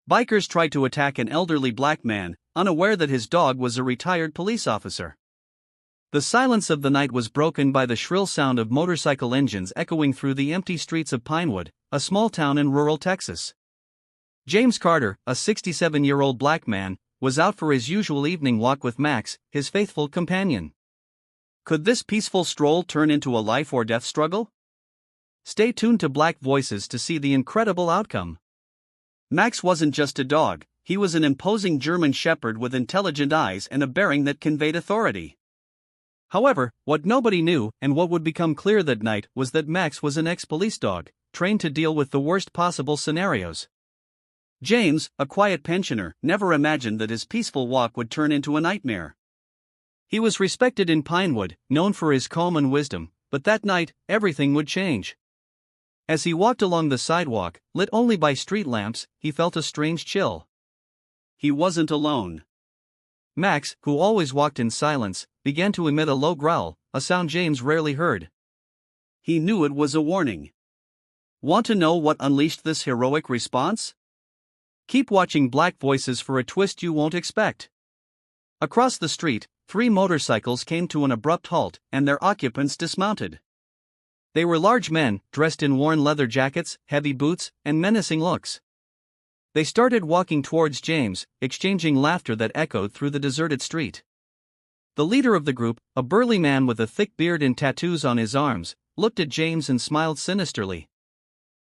Bikers tried to attack an elderly black man, unaware that his dog was a retired police officer. The silence of the night was broken by the shrill sound of motorcycle engines echoing through the empty streets of Pinewood, a small town in rural Texas. James Carter, a 67-year-old black man, was out for his usual evening walk with Max, his faithful companion. Could this peaceful stroll turn into a life-or-death struggle? Stay tuned to Black Voices to see the incredible outcome. Max wasn't just a dog, he was an imposing German shepherd with intelligent eyes and a bearing that conveyed authority. However, what nobody knew, and what would become clear that night, was that Max was an ex-police dog, trained to deal with the worst possible scenarios. James, a quiet pensioner, never imagined that his peaceful walk would turn into a nightmare. He was respected in Pinewood, known for his calm and wisdom, but that night, everything would change. As he walked along the sidewalk, lit only by street lamps, he felt a strange chill. He wasn't alone. Max, who always walked in silence, began to emit a low growl, a sound James rarely heard. He knew it was a warning. Want to know what unleashed this heroic response? Keep watching Black Voices for a twist you won't expect. Across the street, 3 motorcycles came to an abrupt halt, and their occupants dismounted. They were large men, dressed in worn leather jackets, heavy boots, and menacing looks. They started walking towards James, exchanging laughter that echoed through the deserted street. The leader of the group, a burly man with a thick beard and tattoos on his arms, looked at James and smiled sinisterly.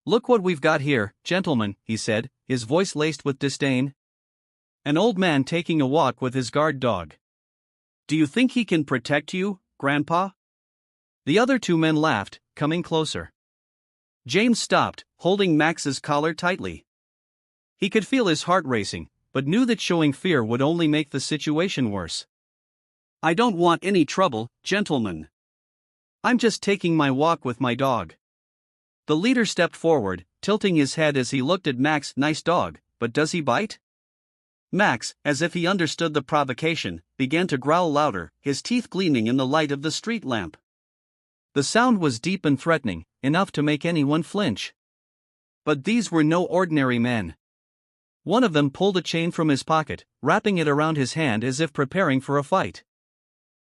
"Look what we've got here, gentlemen," he said, his voice laced with disdain. "An old man taking a walk with his guard dog. Do you think he can protect you, Grandpa?" The other 2 men laughed, coming closer. James stopped, holding Max's collar tightly. He could feel his heart racing, but knew that showing fear would only make the situation worse. "I don't want any trouble, gentlemen. I'm just taking my walk with my dog." The leader stepped forward, tilting his head as he looked at Max. "Nice dog, but does he bite?" Max, as if he understood the provocation, began to growl louder, his teeth gleaming in the light of the street lamp. The sound was deep and threatening, enough to make anyone flinch. But these were no ordinary men. One of them pulled a chain from his pocket, wrapping it around his hand as if preparing for a fight.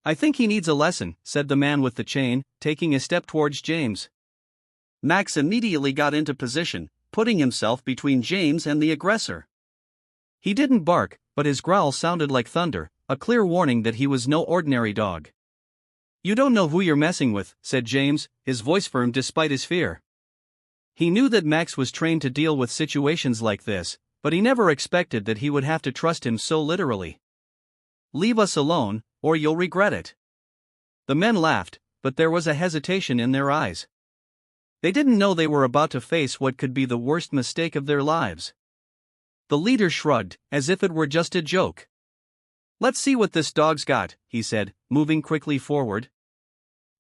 "I think he needs a lesson," said the man with the chain, taking a step towards James. Max immediately got into position, putting himself between James and the aggressor. He didn't bark, but his growl sounded like thunder, a clear warning that he was no ordinary dog. "You don't know who you're messing with," said James, his voice firm despite his fear. He knew that Max was trained to deal with situations like this, but he never expected that he would have to trust him so literally. "Leave us alone, or you'll regret it." The men laughed, but there was a hesitation in their eyes. They didn't know they were about to face what could be the worst mistake of their lives. The leader shrugged, as if it were just a joke. "Let's see what this dog's got," he said, moving quickly forward.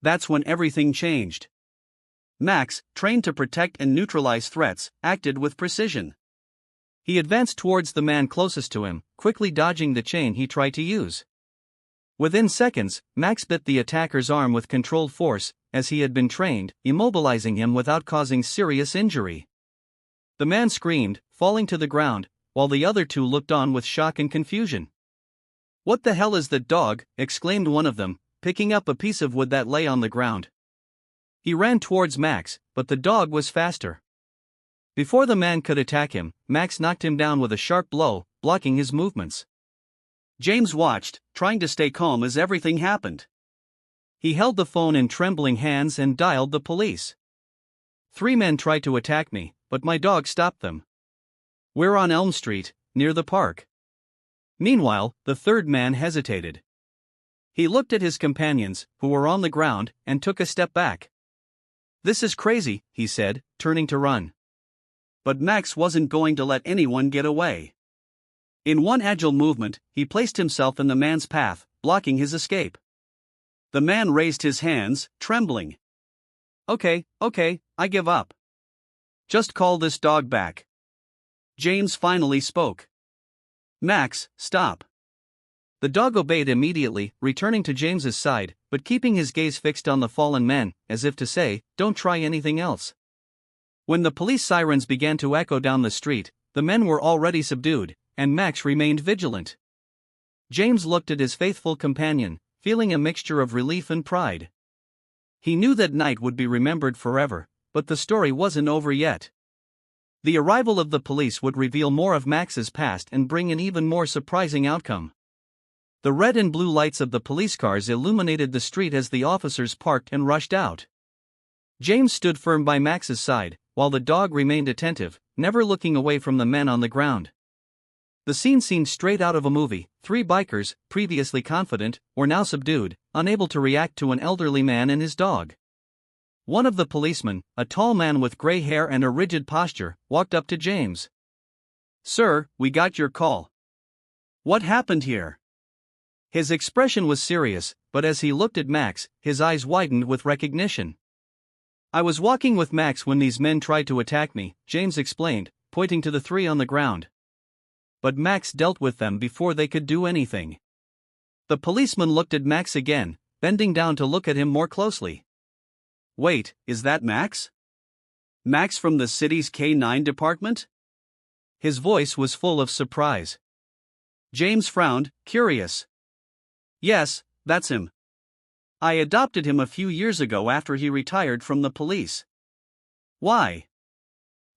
That's when everything changed. Max, trained to protect and neutralize threats, acted with precision. He advanced towards the man closest to him, quickly dodging the chain he tried to use. Within seconds, Max bit the attacker's arm with controlled force, as he had been trained, immobilizing him without causing serious injury. The man screamed, falling to the ground, while the other 2 looked on with shock and confusion. "What the hell is that dog?" exclaimed one of them, picking up a piece of wood that lay on the ground. He ran towards Max, but the dog was faster. Before the man could attack him, Max knocked him down with a sharp blow, blocking his movements. James watched, trying to stay calm as everything happened. He held the phone in trembling hands and dialed the police. 3 men tried to attack me, but my dog stopped them. We're on Elm Street, near the park. Meanwhile, the 3rd man hesitated. He looked at his companions, who were on the ground, and took a step back. "This is crazy," he said, turning to run. But Max wasn't going to let anyone get away. In one agile movement, he placed himself in the man's path, blocking his escape. The man raised his hands, trembling. Okay, I give up. Just call this dog back." James finally spoke. "Max, stop." The dog obeyed immediately, returning to James's side, but keeping his gaze fixed on the fallen men, as if to say, "Don't try anything else." When the police sirens began to echo down the street, the men were already subdued, and Max remained vigilant. James looked at his faithful companion, feeling a mixture of relief and pride. He knew that night would be remembered forever, but the story wasn't over yet. The arrival of the police would reveal more of Max's past and bring an even more surprising outcome. The red and blue lights of the police cars illuminated the street as the officers parked and rushed out. James stood firm by Max's side, while the dog remained attentive, never looking away from the men on the ground. The scene seemed straight out of a movie. 3 bikers, previously confident, were now subdued, unable to react to an elderly man and his dog. One of the policemen, a tall man with gray hair and a rigid posture, walked up to James. "Sir, we got your call. What happened here?" His expression was serious, but as he looked at Max, his eyes widened with recognition. "I was walking with Max when these men tried to attack me," James explained, pointing to the 3 on the ground. "But Max dealt with them before they could do anything." The policeman looked at Max again, bending down to look at him more closely. "Wait, is that Max? Max from the city's K-9 department?" His voice was full of surprise. James frowned, curious. "Yes, that's him. I adopted him a few years ago after he retired from the police." "Why?"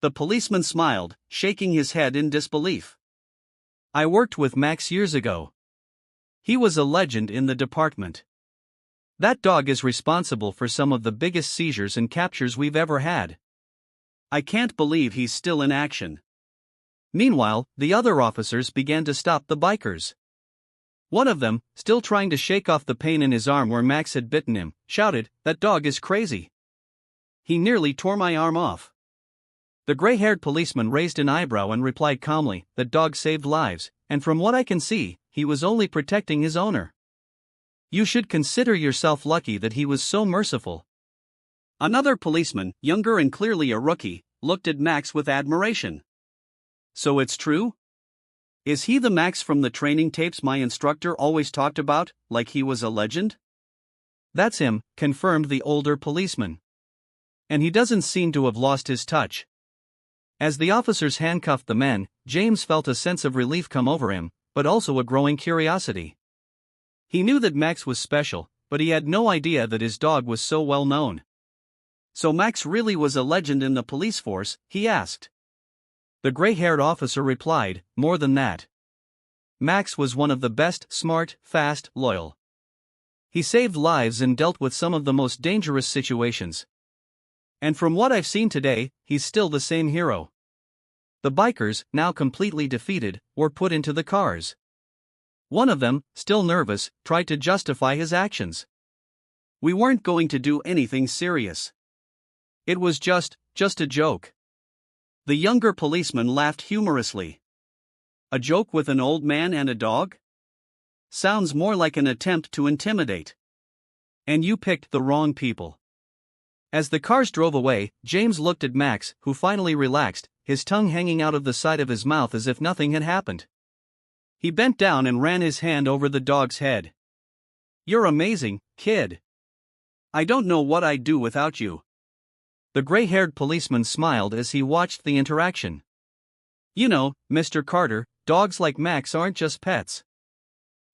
The policeman smiled, shaking his head in disbelief. "I worked with Max years ago. He was a legend in the department. That dog is responsible for some of the biggest seizures and captures we've ever had. I can't believe he's still in action." Meanwhile, the other officers began to stop the bikers. One of them, still trying to shake off the pain in his arm where Max had bitten him, shouted, "That dog is crazy. He nearly tore my arm off." The gray-haired policeman raised an eyebrow and replied calmly, "That dog saved lives, and from what I can see, he was only protecting his owner. You should consider yourself lucky that he was so merciful." Another policeman, younger and clearly a rookie, looked at Max with admiration. "So it's true? Is he the Max from the training tapes my instructor always talked about, like he was a legend?" "That's him," confirmed the older policeman. "And he doesn't seem to have lost his touch." As the officers handcuffed the men, James felt a sense of relief come over him, but also a growing curiosity. He knew that Max was special, but he had no idea that his dog was so well known. "So Max really was a legend in the police force?" he asked. The gray-haired officer replied, "More than that. Max was one of the best, smart, fast, loyal. He saved lives and dealt with some of the most dangerous situations. And from what I've seen today, he's still the same hero." The bikers, now completely defeated, were put into the cars. One of them, still nervous, tried to justify his actions. "We weren't going to do anything serious. It was just a joke." The younger policeman laughed humorously. "A joke with an old man and a dog? Sounds more like an attempt to intimidate. And you picked the wrong people." As the cars drove away, James looked at Max, who finally relaxed, his tongue hanging out of the side of his mouth as if nothing had happened. He bent down and ran his hand over the dog's head. "You're amazing, kid. I don't know what I'd do without you." The gray-haired policeman smiled as he watched the interaction. "You know, Mr. Carter, dogs like Max aren't just pets.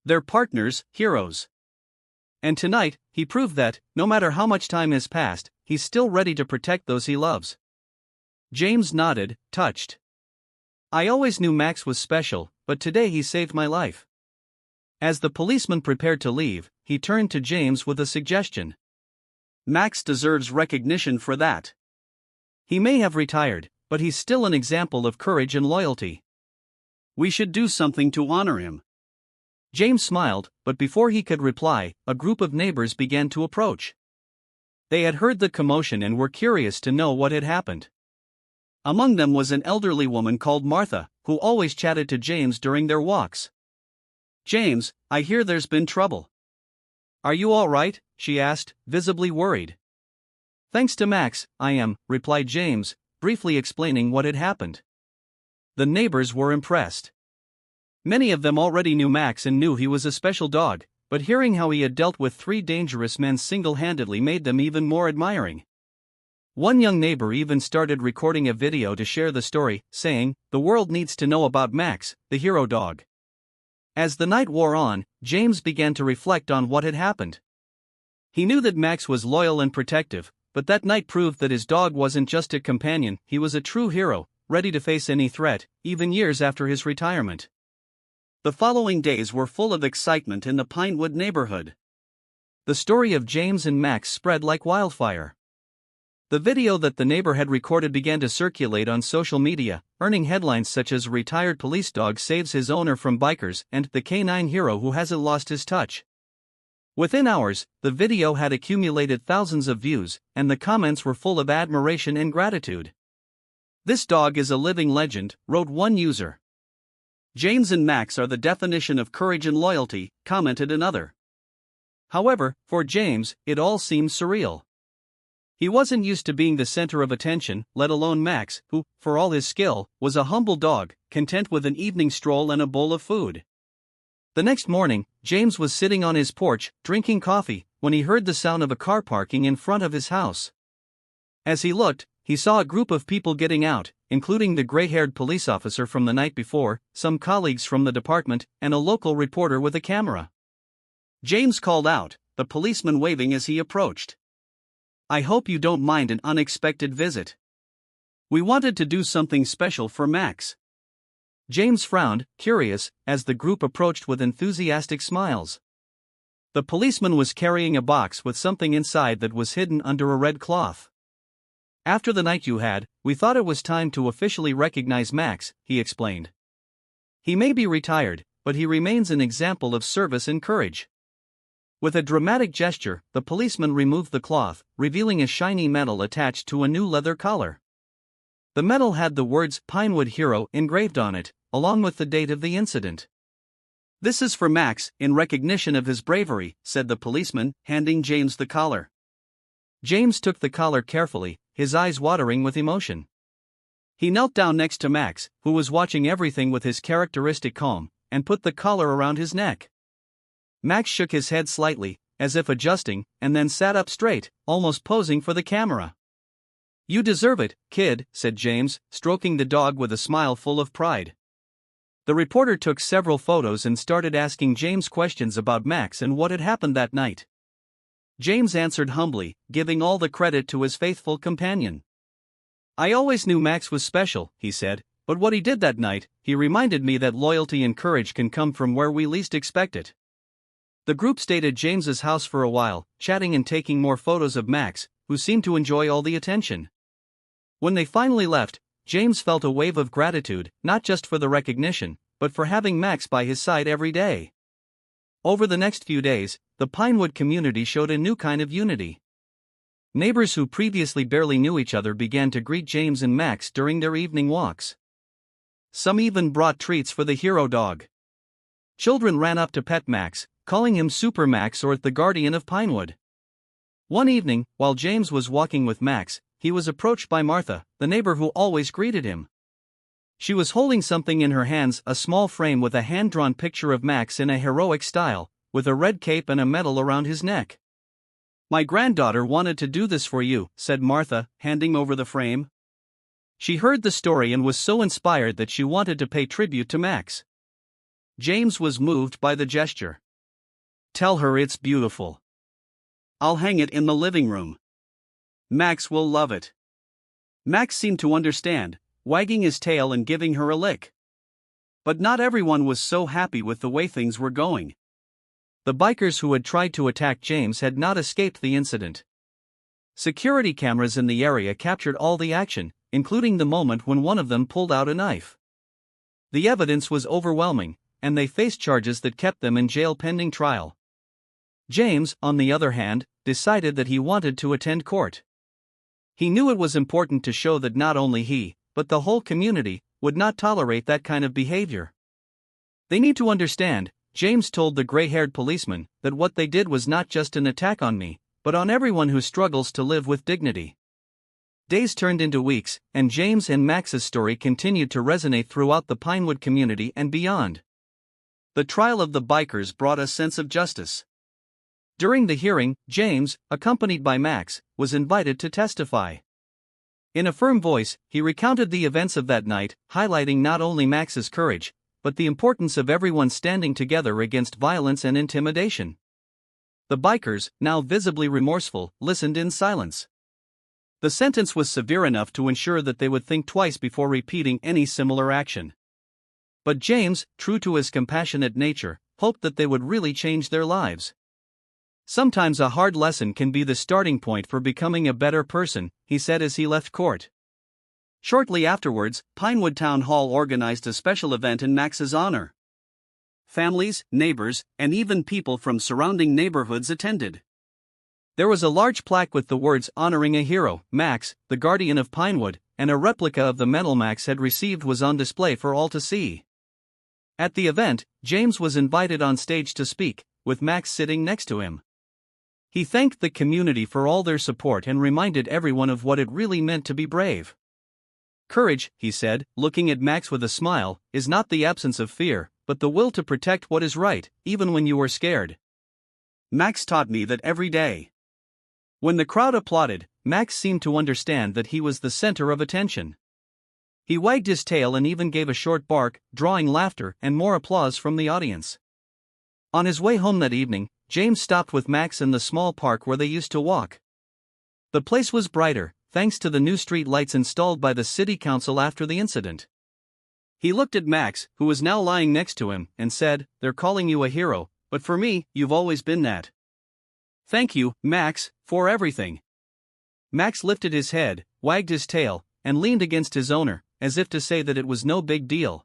They're partners, heroes. And tonight, he proved that, no matter how much time has passed, he's still ready to protect those he loves." James nodded, touched. "I always knew Max was special, but today he saved my life." As the policeman prepared to leave, he turned to James with a suggestion. "Max deserves recognition for that. He may have retired, but he's still an example of courage and loyalty. We should do something to honor him." James smiled, but before he could reply, a group of neighbors began to approach. They had heard the commotion and were curious to know what had happened. Among them was an elderly woman called Martha, who always chatted to James during their walks. "James, I hear there's been trouble. Are you all right?" she asked, visibly worried. "Thanks to Max, I am," replied James, briefly explaining what had happened. The neighbors were impressed. Many of them already knew Max and knew he was a special dog, but hearing how he had dealt with 3 dangerous men single-handedly made them even more admiring. One young neighbor even started recording a video to share the story, saying, "The world needs to know about Max, the hero dog." As the night wore on, James began to reflect on what had happened. He knew that Max was loyal and protective, but that night proved that his dog wasn't just a companion, he was a true hero, ready to face any threat, even years after his retirement. The following days were full of excitement in the Pinewood neighborhood. The story of James and Max spread like wildfire. The video that the neighbor had recorded began to circulate on social media, earning headlines such as "Retired police dog saves his owner from bikers" and "The canine hero who hasn't lost his touch." Within hours, the video had accumulated thousands of views, and the comments were full of admiration and gratitude. "This dog is a living legend," wrote one user. "James and Max are the definition of courage and loyalty," commented another. However, for James, it all seemed surreal. He wasn't used to being the center of attention, let alone Max, who, for all his skill, was a humble dog, content with an evening stroll and a bowl of food. The next morning, James was sitting on his porch, drinking coffee, when he heard the sound of a car parking in front of his house. As he looked, he saw a group of people getting out, including the gray-haired police officer from the night before, some colleagues from the department, and a local reporter with a camera. James called out, the policeman waving as he approached. "I hope you don't mind an unexpected visit. We wanted to do something special for Max." James frowned, curious, as the group approached with enthusiastic smiles. The policeman was carrying a box with something inside that was hidden under a red cloth. "After the night you had, we thought it was time to officially recognize Max," he explained. "He may be retired, but he remains an example of service and courage." With a dramatic gesture, the policeman removed the cloth, revealing a shiny medal attached to a new leather collar. The medal had the words "Pinewood Hero" engraved on it, along with the date of the incident. "This is for Max, in recognition of his bravery," said the policeman, handing James the collar. James took the collar carefully, his eyes watering with emotion. He knelt down next to Max, who was watching everything with his characteristic calm, and put the collar around his neck. Max shook his head slightly, as if adjusting, and then sat up straight, almost posing for the camera. "You deserve it, kid," said James, stroking the dog with a smile full of pride. The reporter took several photos and started asking James questions about Max and what had happened that night. James answered humbly, giving all the credit to his faithful companion. "I always knew Max was special," he said, "but what he did that night, he reminded me that loyalty and courage can come from where we least expect it." The group stayed at James's house for a while, chatting and taking more photos of Max, who seemed to enjoy all the attention. When they finally left, James felt a wave of gratitude, not just for the recognition, but for having Max by his side every day. Over the next few days, the Pinewood community showed a new kind of unity. Neighbors who previously barely knew each other began to greet James and Max during their evening walks. Some even brought treats for the hero dog. Children ran up to pet Max, calling him Super Max or the guardian of Pinewood. One evening, while James was walking with Max, he was approached by Martha, the neighbor who always greeted him. She was holding something in her hands, a small frame with a hand-drawn picture of Max in a heroic style, with a red cape and a medal around his neck. "My granddaughter wanted to do this for you," said Martha, handing over the frame. She heard the story and was so inspired that she wanted to pay tribute to Max. James was moved by the gesture. "Tell her it's beautiful. I'll hang it in the living room. Max will love it." Max seemed to understand, wagging his tail and giving her a lick. But not everyone was so happy with the way things were going. The bikers who had tried to attack James had not escaped the incident. Security cameras in the area captured all the action, including the moment when one of them pulled out a knife. The evidence was overwhelming, and they faced charges that kept them in jail pending trial. James, on the other hand, decided that he wanted to attend court. He knew it was important to show that not only he, but the whole community, would not tolerate that kind of behavior. "They need to understand," James told the gray-haired policeman, "that what they did was not just an attack on me, but on everyone who struggles to live with dignity." Days turned into weeks, and James and Max's story continued to resonate throughout the Pinewood community and beyond. The trial of the bikers brought a sense of justice. During the hearing, James, accompanied by Max, was invited to testify. In a firm voice, he recounted the events of that night, highlighting not only Max's courage, but the importance of everyone standing together against violence and intimidation. The bikers, now visibly remorseful, listened in silence. The sentence was severe enough to ensure that they would think twice before repeating any similar action. But James, true to his compassionate nature, hoped that they would really change their lives. Sometimes a hard lesson can be the starting point for becoming a better person, he said as he left court. Shortly afterwards, Pinewood Town Hall organized a special event in Max's honor. Families, neighbors, and even people from surrounding neighborhoods attended. There was a large plaque with the words honoring a hero, Max, the guardian of Pinewood, and a replica of the medal Max had received was on display for all to see. At the event, James was invited on stage to speak, with Max sitting next to him. He thanked the community for all their support and reminded everyone of what it really meant to be brave. Courage, he said, looking at Max with a smile, is not the absence of fear, but the will to protect what is right, even when you are scared. Max taught me that every day. When the crowd applauded, Max seemed to understand that he was the center of attention. He wagged his tail and even gave a short bark, drawing laughter and more applause from the audience. On his way home that evening, James stopped with Max in the small park where they used to walk. The place was brighter, thanks to the new street lights installed by the city council after the incident. He looked at Max, who was now lying next to him, and said, "They're calling you a hero, but for me, you've always been that. Thank you, Max, for everything." Max lifted his head, wagged his tail, and leaned against his owner, as if to say that it was no big deal.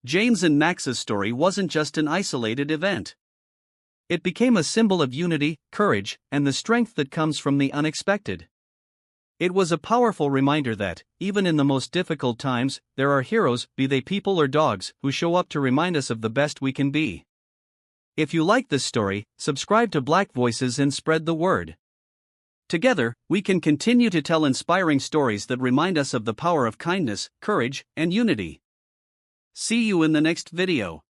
James and Max's story wasn't just an isolated event. It became a symbol of unity, courage, and the strength that comes from the unexpected. It was a powerful reminder that, even in the most difficult times, there are heroes, be they people or dogs, who show up to remind us of the best we can be. If you like this story, subscribe to Black Voices and spread the word. Together, we can continue to tell inspiring stories that remind us of the power of kindness, courage, and unity. See you in the next video.